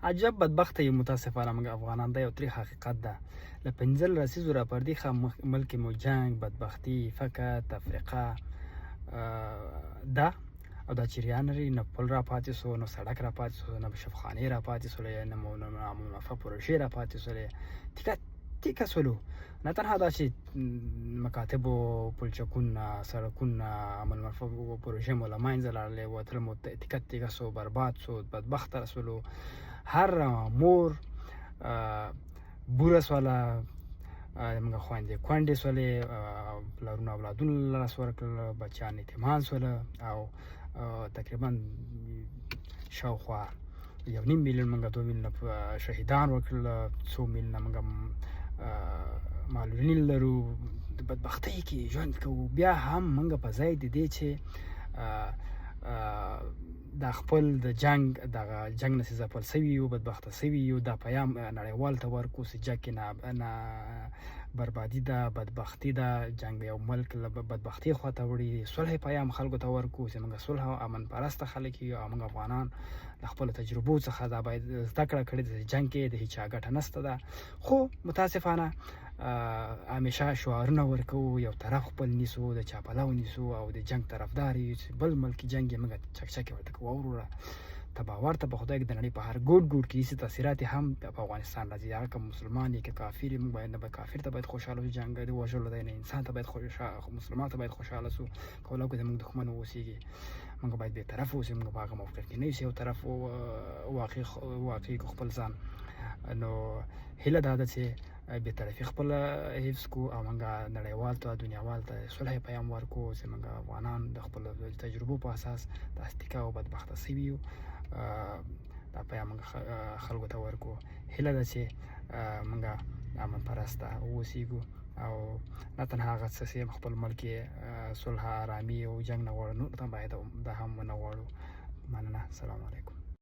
عجب بدبخت یو متاسفانه موږ افغانان، دا یو تریخ حقیقت ده. له 15 لسیزو راپردي ملک مو جنگ، بدبختی، فقر، تفرقه ده. او دا چریان لري، نه پل را پاتې سو، نه سړک را پاتې سو، نه شفخانې را پاتې سولې، نه منافع پروژې را پاتې سولې. تیکه سولو. نه تنها دا چې مکاتبو، پلچکونه، سړکونه، منافع پروژې مو له منځه لاړلې، وتل مو تیکه سو، برباد سو، بدبخته سولو. هر مور بوره سوله، موږ خویندې کونډې سولې، پلرونه اولادونه له لاسه ورکړل، بچیان یتیمان سوله، او تقریبا شاوخوا 1.5 میلیون موږ 2 میلیونه شهیدان وکړل، 2 میلیونه موږ معلولین لرو. د بدبختۍ کې ژوند کوو. بیا هم موږ په ځای د دې چې دا خپل د جنگ نه چې ځپل سوي یو، بدبخته سوي یو، دا پیام نړیوال ته ورکړو چې جنګ کې نه بربادي ده، بدبختي ده، جنګ یو ملک له بدبختي خواته وړي. صلح پیام خلکو ته ورکړو چې موږ صلح او امن پرسته خلک یو، او موږ افغانان له خپلو تجربو څخه دا باید زده کړه کړې ده چې جنګ کې د هیچا ګټه نشته ده. خو متاسفانه همیشه شعارونه ورکوو، یو طرف خپل نیسو، د چا پلو نیسو، او د جنګ طرفدار یو چې بل ملک جنګ یې موږ چکچکې ورته کوو. وروره ته باور ته په خدای کې د نړۍ په هر ګوټ کې هېڅ تاثیرات هم په افغانستان راځي. هغه که مسلمان یې که کافر یې، موږ باید نه به کافر ته باید خوشحاله شو جنګ د وژلو دی، نه انسان ته باید مسلمان ته باید خوشحاله سو. که ولو که زموږ دښمن واوسېږي، موږ باید بېطرفه اوسو، موږ په هغه موقف کې نه یو یو طرف واقع کو خپل ځان. نو هیله دا ده چې بېطرفي خپله حفظ کو، او موږ نړیوال ته، دنیاوال ته صلح پیام ورکو چې موږ افغانان د خپلو تجربو په اساس داسې تیکه او بدبخته سوي یو. دا پیام موږ خلکو ته ورکو. هیله ده چې موږ امن پرسته واوسېږو، او نه تنها هغه څه چې خپل ملک یې صلح، ارامي او جنګ نه غواړو، نور ته باید دا هم ونه غواړو. مننه. سلام علیکم.